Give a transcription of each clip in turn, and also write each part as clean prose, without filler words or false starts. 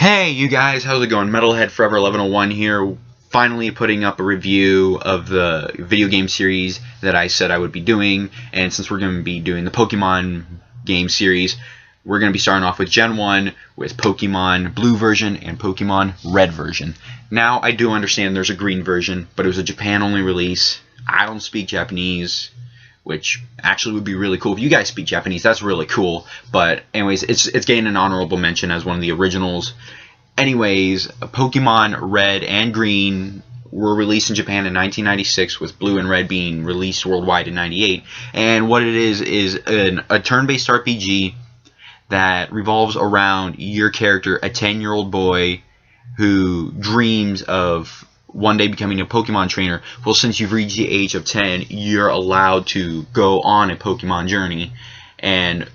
Hey you guys, how's it going? Metalhead Forever 1101 here, finally putting up a review of the video game series that I said I would be doing. And since we're going to be doing the Pokemon game series, we're going to be starting off with Gen 1 with Pokemon Blue version and Pokemon Red version. Now, I do understand there's a green version, but it was a Japan-only release. I don't speak Japanese, which actually would be really cool. If you guys speak Japanese, that's really cool. But anyways, it's getting an honorable mention as one of the originals. Anyways, Pokemon Red and Green were released in Japan in 1996, with Blue and Red being released worldwide in 98. And what it is a turn-based RPG that revolves around your character, a 10-year-old boy who dreams of one day becoming a Pokemon trainer. Well, since you've reached the age of 10, you're allowed to go on a Pokemon journey and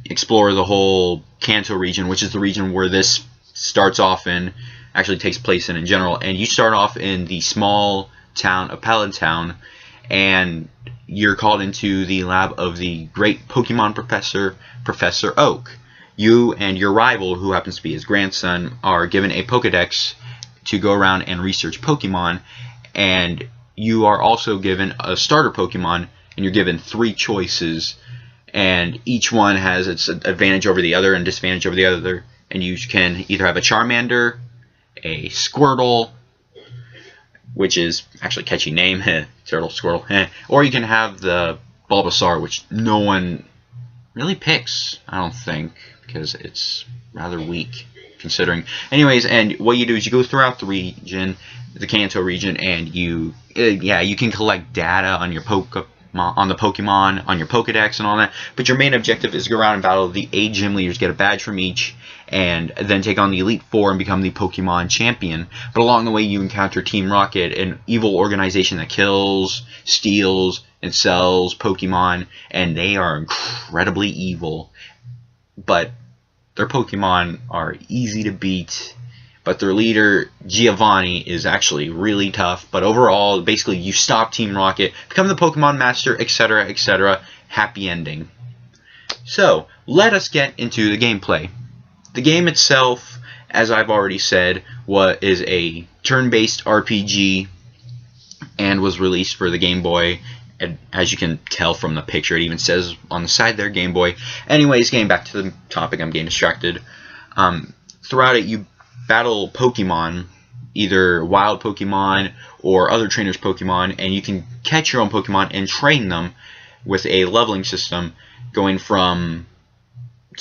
explore the whole Kanto region, which is the region where this starts off in, actually takes place in general. And you start off in the small town of Pallet and you're called into the lab of the great Pokemon professor, Professor Oak. You and your rival, who happens to be his grandson, are given a Pokedex to go around and research Pokemon, and you are also given a starter Pokemon, and you're given 3 choices, and each one has its advantage over the other and disadvantage over the other, and you can either have a Charmander, a Squirtle, which is actually a catchy name, Turtle, Squirtle, or you can have the Bulbasaur, which no one really picks, I don't think, because it's rather weak considering. Anyways, and what you do is you go throughout the region, the Kanto region, and you can collect data on your Pokemon, on your Pokedex and all that. But your main objective is to go around and battle the 8 gym leaders, get a badge from each, and then take on the Elite Four and become the Pokemon champion. But along the way, you encounter Team Rocket, an evil organization that kills, steals, and sells Pokemon, and they are incredibly evil. But their Pokemon are easy to beat, but their leader, Giovanni, is actually really tough. But overall, basically, you stop Team Rocket, become the Pokemon Master, etc., etc. Happy ending. So, let us get into the gameplay. The game itself, as I've already said, is a turn-based RPG and was released for the Game Boy. And as you can tell from the picture, it even says on the side there, Game Boy. Anyways, getting back to the topic, I'm getting distracted. Throughout it, you battle Pokemon, either wild Pokemon or other trainers' Pokemon, and you can catch your own Pokemon and train them with a leveling system, going from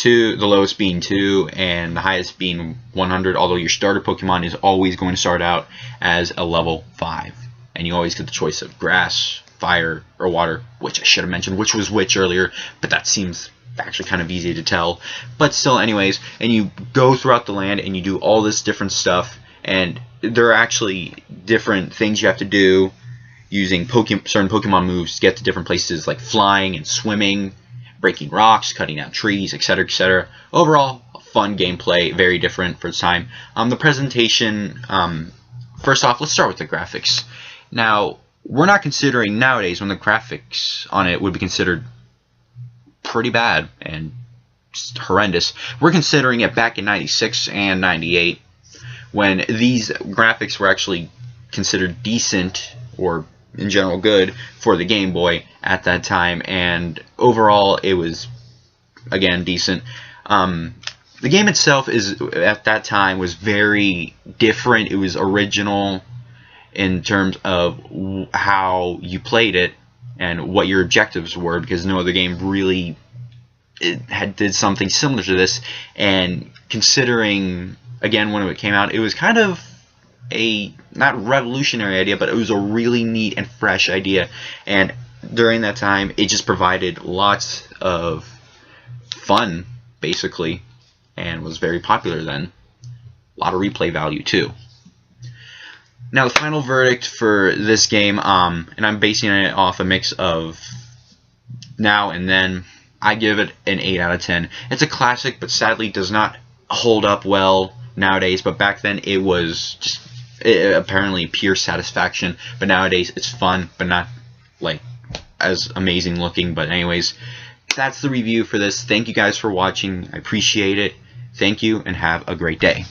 the lowest being 2 and the highest being 100, although your starter Pokemon is always going to start out as a level 5. And you always get the choice of grass, fire, or water, which I should have mentioned which was which earlier, but that seems actually kind of easy to tell. But still, anyways, and you go throughout the land and you do all this different stuff, and there are actually different things you have to do using certain Pokemon moves to get to different places, like flying and swimming, breaking rocks, cutting out trees, etc., etc. Overall, fun gameplay, very different for its time. The presentation, first off, let's start with the graphics. Now, we're not considering nowadays when the graphics on it would be considered pretty bad and just horrendous. We're considering it back in 96 and 98 when these graphics were actually considered decent, or in general good, for the Game Boy at that time, and overall it was, again, decent. The game itself at that time was very different. It was original in terms of how you played it and what your objectives were, because no other game really did something similar to this. And considering, again, when it came out, it was kind of a not revolutionary idea, but it was a really neat and fresh idea. And during that time, it just provided lots of fun, basically, and was very popular then. A lot of replay value too. Now, the final verdict for this game, and I'm basing it off a mix of now and then, I give it an 8 out of 10. It's a classic, but sadly does not hold up well nowadays. But back then, it was just apparently pure satisfaction. But nowadays, it's fun, but not like as amazing looking. But anyways, that's the review for this. Thank you guys for watching. I appreciate it. Thank you, and have a great day.